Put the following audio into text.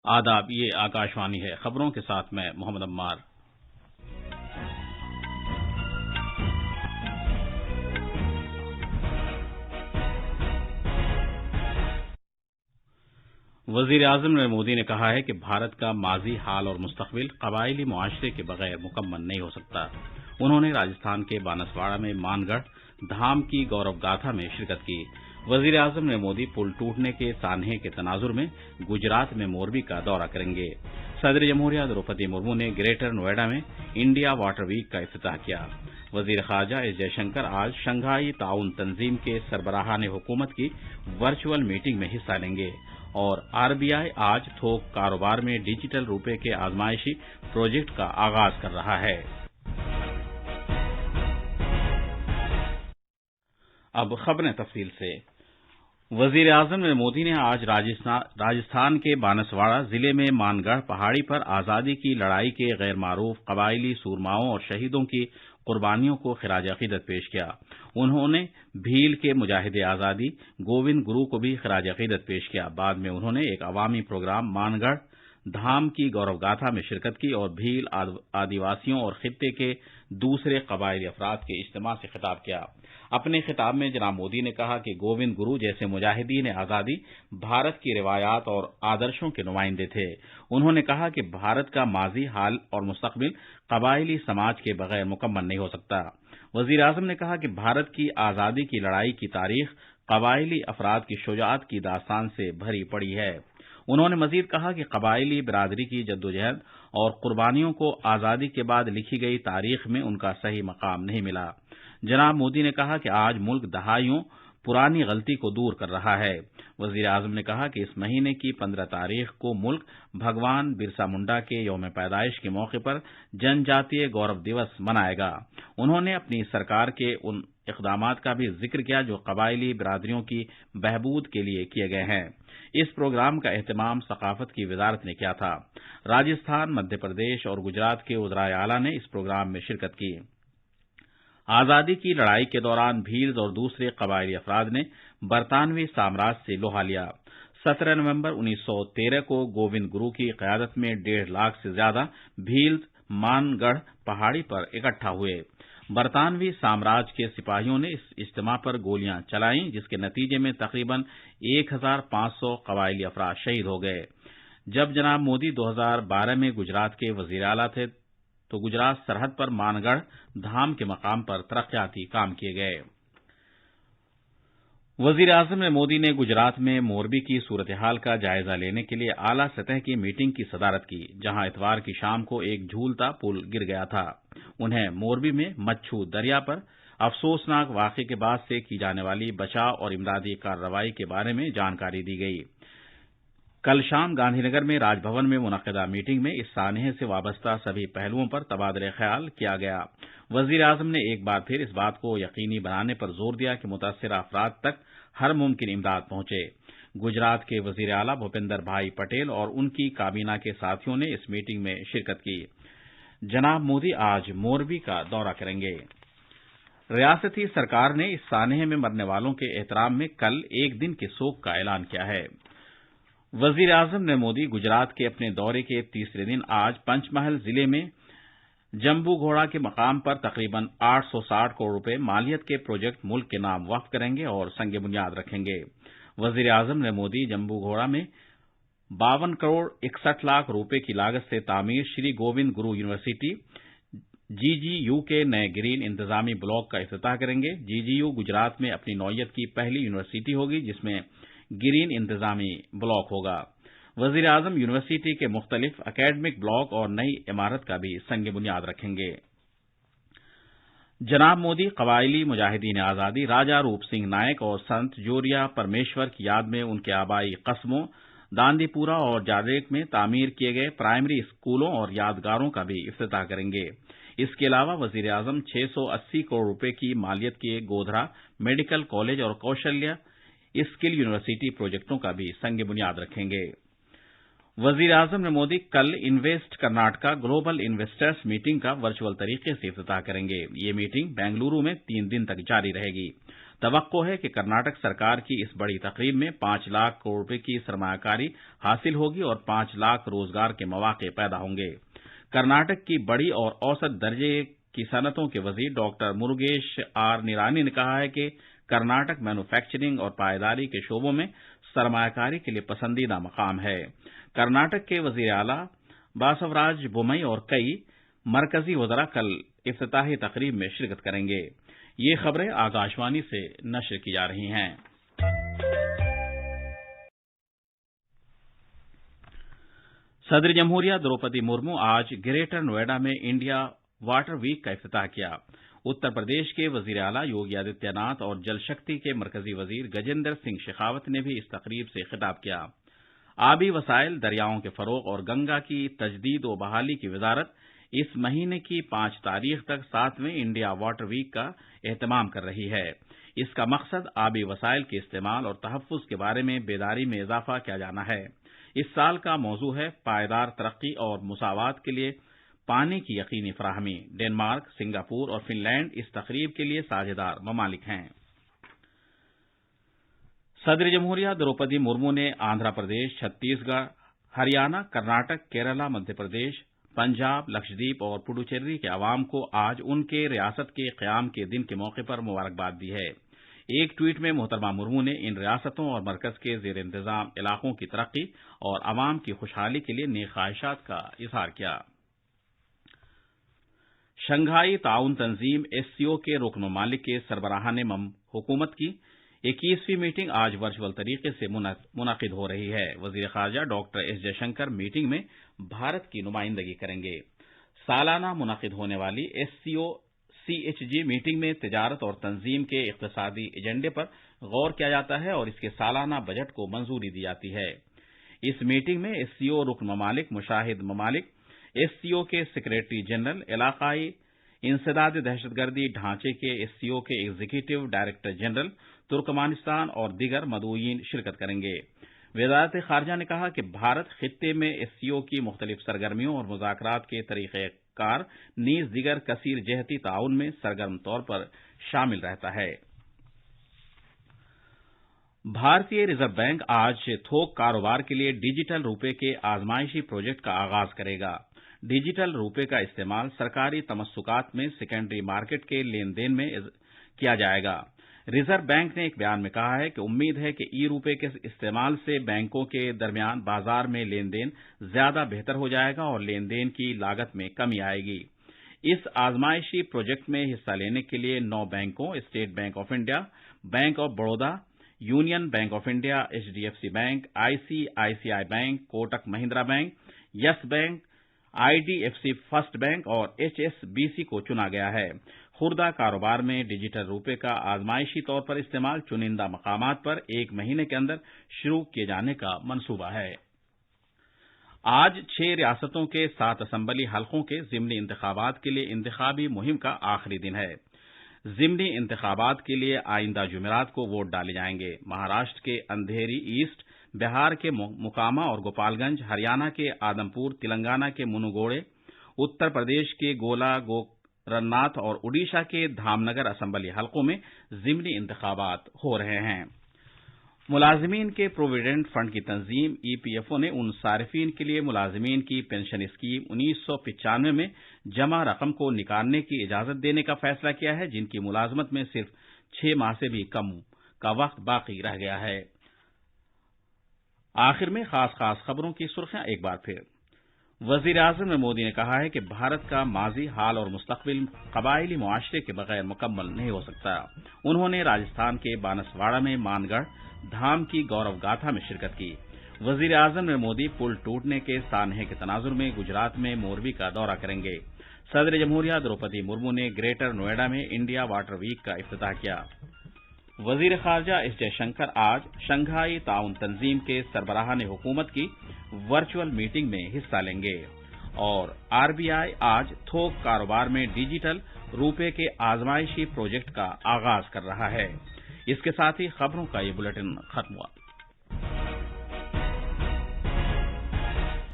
آداب، یہ آکاشوانی ہے۔ خبروں کے ساتھ میں محمد عمار۔ وزیر اعظم نریندر مودی نے کہا ہے کہ بھارت کا ماضی، حال اور مستقبل قبائلی معاشرے کے بغیر مکمل نہیں ہو سکتا۔ انہوں نے راجستھان کے بانسواڑہ میں مان گڑھ دھام کی گورو گاتھا میں شرکت کی۔ وزیر اعظم نریندر مودی پل ٹوٹنے کے سانحے کے تناظر میں گجرات میں موربی کا دورہ کریں گے۔ صدر جمہوریہ دروپدی مرمو نے گریٹر نوئیڈا میں انڈیا واٹر ویک کا افتتاح کیا۔ وزیر خارجہ ایس جے شنکر آج شنگھائی تعاون تنظیم کے سربراہان حکومت کی ورچوئل میٹنگ میں حصہ لیں گے، اور RBI آج تھوک کاروبار میں ڈیجیٹل روپے کے آزمائشی پروجیکٹ کا آغاز کر رہا ہے۔ اب خبریں تفصیل سے۔ وزیر اعظم نریندر مودی نے آج راجستھان کے بانسواڑہ ضلع میں مان گڑھ پہاڑی پر آزادی کی لڑائی کے غیر معروف قبائلی سورماؤں اور شہیدوں کی قربانیوں کو خراج عقیدت پیش کیا۔ انہوں نے بھیل کے مجاہد آزادی گووند گرو کو بھی خراج عقیدت پیش کیا۔ بعد میں انہوں نے ایک عوامی پروگرام مان گڑھ دھام کی گورو گاتھا میں شرکت کی اور بھیل آدیواسیوں اور خطے کے دوسرے قبائلی افراد کے اجتماع سے خطاب کیا۔ اپنے خطاب میں جناب مودی نے کہا کہ گووند گرو جیسے مجاہدین آزادی بھارت کی روایات اور آدرشوں کے نمائندے تھے۔ انہوں نے کہا کہ بھارت کا ماضی، حال اور مستقبل قبائلی سماج کے بغیر مکمل نہیں ہو سکتا۔ وزیر اعظم نے کہا کہ بھارت کی آزادی کی لڑائی کی تاریخ قبائلی افراد کی شجاعت کی داستان سے بھری پڑی ہے۔ انہوں نے مزید کہا کہ قبائلی برادری کی جدوجہد اور قربانیوں کو آزادی کے بعد لکھی گئی تاریخ میں ان کا صحیح مقام نہیں ملا۔ جناب مودی نے کہا کہ آج ملک دہائیوں پرانی غلطی کو دور کر رہا ہے۔ وزیر اعظم نے کہا کہ اس مہینے کی 15 تاریخ کو ملک بھگوان برسا منڈا کے یوم پیدائش کے موقع پر جن جاتیہ گورو دیوس منائے گا۔ انہوں نے اپنی سرکار کے ان اقدامات کا بھی ذکر کیا جو قبائلی برادریوں کی بہبود کے لیے کیے گئے ہیں۔ اس پروگرام کا اہتمام ثقافت کی وزارت نے کیا تھا۔ راجستھان، مدھیہ پردیش اور گجرات کے وزرائے اعلیٰ نے اس پروگرام میں شرکت کی۔ آزادی کی لڑائی کے دوران بھیلز اور دوسرے قبائلی افراد نے برطانوی سامراج سے لوہا لیا۔ 17 نومبر 1913 کو گووند گرو کی قیادت میں 1.5 لاکھ سے زیادہ بھیلز مان گڑھ پہاڑی پر اکٹھا ہوئے۔ برطانوی سامراج کے سپاہیوں نے اس اجتماع پر گولیاں چلائیں، جس کے نتیجے میں تقریباً 1500 قبائلی افراد شہید ہو گئے۔ جب جناب مودی 2012 میں گجرات کے وزیر اعلیٰ تھے تو گجرات سرحد پر مان گڑھ دھام کے مقام پر ترقیاتی کام کیے گئے۔ وزیر اعظم نریندر مودی نے گجرات میں موربی کی صورتحال کا جائزہ لینے کے لیے اعلیٰ سطح کی میٹنگ کی صدارت کی، جہاں اتوار کی شام کو ایک جھولتا پل گر گیا تھا۔ انہیں موربی میں مچھو دریا پر افسوسناک واقعے کے بعد سے کی جانے والی بچاؤ اور امدادی کارروائی کے بارے میں جانکاری دی گئی۔ کل شام گاندھی نگر میں راج بھون میں منعقدہ میٹنگ میں اس سانحے سے وابستہ سبھی پہلوؤں پر تبادلہ خیال کیا گیا۔ وزیر اعظم نے ایک بار پھر اس بات کو یقینی بنانے پر زور دیا کہ متاثرہ افراد تک ہر ممکن امداد پہنچے۔ گجرات کے وزیر اعلیٰ بھوپندر بھائی پٹیل اور ان کی کابینہ کے ساتھیوں نے اس میٹنگ میں شرکت کی۔ جناب مودی آج موربی کا دورہ کریں گے۔ ریاستی سرکار نے اس سانحے میں مرنے والوں کے احترام میں کل ایک دن کے سوگ کا اعلان کیا ہے۔ وزیر اعظم نریندر مودی گجرات کے اپنے دورے کے تیسرے دن آج پنچ محل ضلع میں جمبو گھوڑا کے مقام پر تقریباً 860 کروڑ روپے مالیت کے پروجیکٹ ملک کے نام وقف کریں گے اور سنگ بنیاد رکھیں گے۔ وزیر اعظم نریندر مودی جمبو گھوڑا میں 52 کروڑ 61 لاکھ روپے کی لاگت سے تعمیر شری گووند گرو یونیورسٹی GGU کے نئے گرین انتظامی بلاک کا افتتاح کریں گے۔ GGU گجرات میں اپنی نوعیت کی پہلی یونیورسٹی ہوگی جس میں گرین انتظامی بلاک ہوگا۔ وزیر اعظم یونیورسٹی کے مختلف اکیڈمک بلاک اور نئی عمارت کا بھی سنگ بنیاد رکھیں گے۔ جناب مودی قبائلی مجاہدین آزادی راجا روپ سنگھ نائک اور سنت جوریا پرمیشور کی یاد میں ان کے آبائی قصبوں داندی پورہ اور جاریک میں تعمیر کیے گئے پرائمری اسکولوں اور یادگاروں کا بھی افتتاح کریں گے۔ اس کے علاوہ وزیر اعظم 680 کروڑ روپے کی مالیت کے گودھرا میڈیکل کالج اور کوشلیہ اسکل یونیورسٹی پروجیکٹوں کا بھی سنگ بنیاد رکھیں گے۔ وزیر اعظم نریندر مودی کل invest Karnataka global investors meeting کا ورچوئل طریقے سے افتتاح کریں گے۔ یہ میٹنگ بنگلورو میں 3 دن تک جاری رہے گی۔ توقع ہے کہ کرناٹک سرکار کی اس بڑی تقریب میں 5 لاکھ کروڑ روپے کی سرمایہ کاری حاصل ہوگی اور 5 لاکھ روزگار کے مواقع پیدا ہوں گے۔ کرناٹک کی بڑی اور اوسط درجے کی صنعتوں کے وزیر ڈاکٹر مروگیش آر نرانی نے کہا ہے کہ کرناٹک مینوفیکچرنگ اور پائیداری کے شعبوں میں سرمایہ کاری کے لیے پسندیدہ مقام ہے۔ کرناٹک کے وزیر اعلیٰ باسوراج بومئی اور کئی مرکزی وزراء کل افتتاحی تقریب میں شرکت کریں گے۔ یہ خبریں آکاشوانی سے نشر کی جا رہی ہیں۔ صدر جمہوریہ دروپدی مرمو آج گریٹر نوئیڈا میں انڈیا واٹر ویک کا افتتاح کیا۔ اتر پردیش کے وزیر اعلیٰ یوگی آدتیہ ناتھ اور جل شکتی کے مرکزی وزیر گجیندر سنگھ شیخاوت نے بھی اس تقریب سے خطاب کیا۔ آبی وسائل، دریاؤں کے فروغ اور گنگا کی تجدید و بحالی کی وزارت اس مہینے کی 5 تاریخ تک 7ویں انڈیا واٹر ویک کا اہتمام کر رہی ہے۔ اس کا مقصد آبی وسائل کے استعمال اور تحفظ کے بارے میں بیداری میں اضافہ کیا جانا ہے۔ اس سال کا موضوع ہے پائیدار ترقی اور مساوات کے لیے پانی کی یقینی فراہمی۔ ڈنمارک، سنگاپور اور فن لینڈ اس تقریب کے لیے ساجھیدار ممالک ہیں۔ صدر جمہوریہ دروپدی مرمو نے آندھرا پردیش، چھتیس گڑھ، ہریانہ، کرناٹک، کیرالہ، مدھیہ پردیش، پنجاب، لکشدیپ اور پڈوچیری کے عوام کو آج ان کے ریاست کے قیام کے دن کے موقع پر مبارکباد دی ہے۔ ایک ٹویٹ میں محترمہ مرمو نے ان ریاستوں اور مرکز کے زیر انتظام علاقوں کی ترقی اور عوام کی خوشحالی کے لیے نیک خواہشات کا اظہار کیا۔ شنگھائی تعاون تنظیم SCO کے رکن ممالک کے سربراہان حکومت کی 21ویں میٹنگ آج ورچوئل طریقے سے منعقد ہو رہی ہے۔ وزیر خارجہ doctor S J Shankar meeting میں بھارت کی نمائندگی کریں گے۔ سالانہ منعقد ہونے والی SCO CHG میٹنگ میں تجارت اور تنظیم کے اقتصادی ایجنڈے پر غور کیا جاتا ہے اور اس کے سالانہ بجٹ کو منظوری دی جاتی ہے۔ اس میٹنگ میں SCO رکن ممالک، مشاہد ممالک، SCO کے سیکریٹری جنرل، علاقائی انسداد دہشت گردی ڈھانچے کے SCO کے ایگزیکٹو ڈائریکٹر جنرل، ترکمانستان اور دیگر مدعوئین شرکت کریں گے۔ وزارت خارجہ نے کہا کہ بھارت خطے میں SCO کی مختلف سرگرمیوں اور مذاکرات کے طریقہ کار نیز دیگر کثیر جہتی تعاون میں سرگرم طور پر شامل رہتا ہے۔ بھارتی ریزرو بینک آج تھوک کاروبار کے لیے ڈیجیٹل روپے کے آزمائشی پروجیکٹ کا آغاز کرے گا۔ ڈیجیٹل روپے کا استعمال سرکاری تمسکات میں سیکنڈری مارکیٹ کے لین دین میں کیا جائے گا۔ ریزرو بینک نے ایک بیان میں کہا ہے کہ امید ہے کہ ای روپے کے استعمال سے بینکوں کے درمیان بازار میں لین دین زیادہ بہتر ہو جائے گا اور لین دین کی لاگت میں کمی آئے گی۔ اس آزمائشی پروجیکٹ میں حصہ لینے کے لیے 9 بینکوں state bank of India, bank of Baroda, union bank of India, HDFC bank, ICICI bank, Kotak Mahindra bank, yes bank, IDFC first bank اور HSBC کو چنا گیا ہے۔ خوردہ کاروبار میں ڈیجیٹل روپے کا آزمائشی طور پر استعمال چنندہ مقامات پر 1 مہینے کے اندر شروع کیے جانے کا منصوبہ ہے۔ آج 6 ریاستوں کے 7 اسمبلی حلقوں کے ضمنی انتخابات کے لیے انتخابی مہم کا آخری دن ہے۔ ضمنی انتخابات کے لیے آئندہ جمعرات کو ووٹ ڈالے جائیں گے۔ مہاراشٹر کے اندھیری ایسٹ، بہار کے مکاما اور گوپال گنج، ہریانہ کے آدم پور، تلنگانہ کے منوگوڑے، اتر پردیش کے گولا گورناتھ اور اڈیشہ کے دھام نگر اسمبلی حلقوں میں ضمنی انتخابات ہو رہے ہیں۔ ملازمین کے پروویڈنٹ فنڈ کی تنظیم EPFO نے ان صارفین کے لیے ملازمین کی پنشن اسکیم 1995 میں جمع رقم کو نکالنے کی اجازت دینے کا فیصلہ کیا ہے، جن کی ملازمت میں صرف 6 ماہ سے بھی کم کا وقت باقی رہ گیا ہے۔ آخر میں خاص خبروں کی سرخیاں ایک بار پھر۔ وزیر اعظم مودی نے کہا ہے کہ بھارت کا ماضی، حال اور مستقبل قبائلی معاشرے کے بغیر مکمل نہیں ہو سکتا۔ انہوں نے راجستھان کے بانسواڑہ میں مان گڑھ دھام کی گورو گاتھا میں شرکت کی۔ وزیر اعظم مودی پل ٹوٹنے کے سانحے کے تناظر میں گجرات میں موربی کا دورہ کریں گے۔ صدر جمہوریہ دروپدی مرمو نے گریٹر نوئیڈا میں انڈیا واٹر ویک کا افتتاح کیا۔ وزیر خارجہ ایس جے شنکر آج شنگھائی تعاون تنظیم کے سربراہان حکومت کی ورچوئل میٹنگ میں حصہ لیں گے اور RBI آج تھوک کاروبار میں ڈیجیٹل روپے کے آزمائشی پروجیکٹ کا آغاز کر رہا ہے۔ اس کے ساتھ ہی خبروں کا یہ بلیٹن ختم ہوا۔